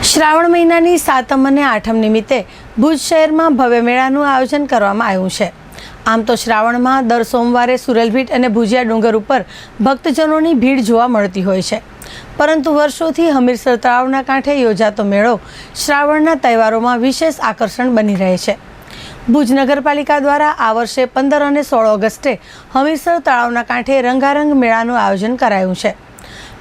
શ્રાવણ મહિનાની સાતમ અને આઠમ નિમિત્તે ભુજ શહેરમાં ભવ્ય મેળાનું આયોજન કરવામાં આવ્યું છે। આમ તો શ્રાવણમાં દર સોમવારે સુરલભીટ અને ભુજિયા ડુંગર ઉપર ભક્તજનોની ભીડ જોવા મળતી હોય છે, પરંતુ વર્ષોથી હમીરસર તળાવના કાંઠે યોજાતો મેળો શ્રાવણના તહેવારોમાં વિશેષ આકર્ષણ બની રહે છે। ભુજ નગરપાલિકા દ્વારા આ વર્ષે 15 અને 16 ઓગસ્ટે હમીરસર તળાવના કાંઠે રંગારંગ મેળાનું આયોજન કરાયું છે।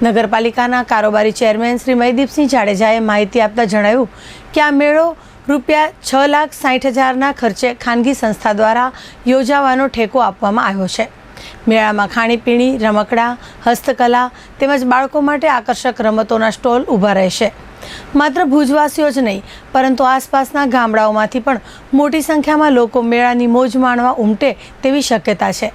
નગરપાલિકાના કારોબારી ચેરમેન શ્રી મયદીપસિંહ જાડેજાએ માહિતી આપતા જણાવ્યું કે આ મેળો રૂપિયા 6,60,000ના ખર્ચે ખાનગી સંસ્થા દ્વારા યોજાવાનો ઠેકો આપવામાં આવ્યો છે। મેળામાં ખાણીપીણી, રમકડા, હસ્તકલા તેમજ બાળકો માટે આકર્ષક રમતોના સ્ટોલ ઊભા રહેશે। માત્ર ભુજવાસીઓ જ નહીં, પરંતુ આસપાસના ગામડાઓમાંથી પણ મોટી સંખ્યામાં લોકો મેળાની મોજ માણવા ઉમટે તેવી શક્યતા છે।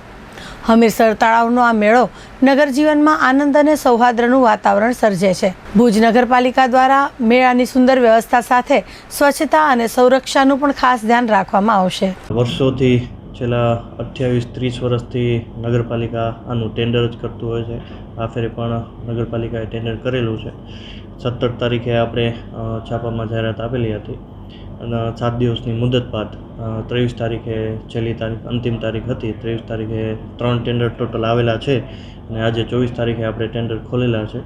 હમીરસર તળાવનો આ મેળો નગરજીવનમાં આનંદ અને સૌહાર્દનું વાતાવરણ સર્જે છે। ભુજ નગરપાલિકા દ્વારા મેળાની સુંદર વ્યવસ્થા સાથે સ્વચ્છતા અને સુરક્ષાનું પણ ખાસ ધ્યાન રાખવામાં આવશે। વર્ષોથી છેલ્લા 28-30 વર્ષથી નગરપાલિકા આનું ટેન્ડર જ કરતું હોય છે। આ ફેરે પણ નગરપાલિકાએ ટેન્ડર કરેલું છે। 17 તારીખે આપણે છાપામાં જાહેરાત આપેલી હતી અને 7 દિવસની મુદત બાદ 23 તારીખે છેલ્લી તારીખ અંતિમ તારીખ હતી। 23 તારીખે 3 ટેન્ડર ટોટલ આવેલા છે અને આજે 24 તારીખે આપણે ટેન્ડર ખોલેલા છે।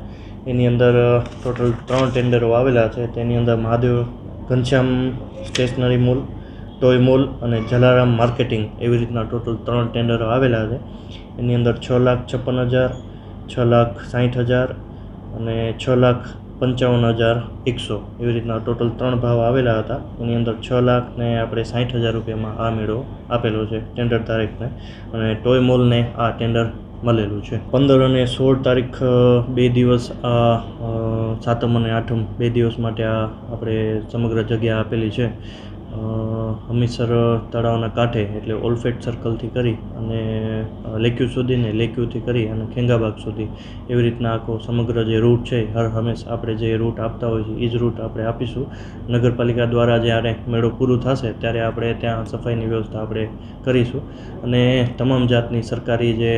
એની અંદર ટોટલ 3 ટેન્ડરો આવેલા છે। તેની અંદર Mahadev Ghanshyam stationery mall, toy mall અને જલારામ માર્કેટિંગ એવી રીતના ટોટલ 3 ટેન્ડરો આવેલા છે। એની અંદર 6,56,000, 6,60,000 અને 6,55,100 એવી રીતના ટોટલ 3 ભાવ આવેલા હતા। એની અંદર 6 લાખ ને આપણે 60,000 રૂપિયામાં આ મેળો આપેલો છે ટેન્ડર તારીખને, અને ટોય મોલને આ ટેન્ડર મળેલું છે। 15 અને 16 તારીખ 2 દિવસ આ સાતમ અને આઠમ 2 દિવસ માટે આ આપણે સમગ્ર જગ્યા આપેલી છે। હમીરસર તળાવના કાંઠે એટલે ઓલફેટ સર્કલથી કરી અને લેક્યુ સુધી ને લેક્યુથી કરી અને ખેંગાબાગ સુધી એવી રીતના આખો સમગ્ર જે રૂટ છે હર હંમેશા આપણે જે રૂટ આપતા હોય છે એ જ રૂટ આપણે આપીશું। નગરપાલિકા દ્વારા જ્યારે મેળો પૂરું થશે ત્યારે આપણે ત્યાં સફાઈની વ્યવસ્થા આપણે કરીશું અને તમામ જાતની સરકારી જે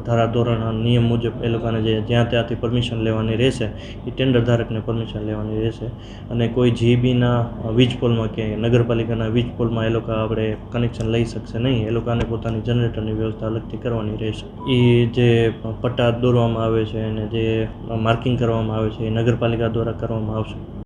ધારાધોરણ નિયમ મુજબ એ લોકોને જે જ્યાં ત્યાંથી પરમિશન લેવાની રહેશે એ ટેન્ડર ધારકને પરમિશન લેવાની રહેશે અને કોઈ જીબીના વીજ પોલમાં કે નગરપાલિકાના વીજ પોલમાં એ લોકો આપણે કનેક્શન લઈ શકશે નહીં। એ લોકોને પોતાની જનરેટરની વ્યવસ્થા અલગથી કરવાની રહેશે। એ જે પટ્ટા દોરવામાં આવે છે અને જે માર્કિંગ કરવામાં આવે છે એ નગરપાલિકા દ્વારા કરવામાં આવશે।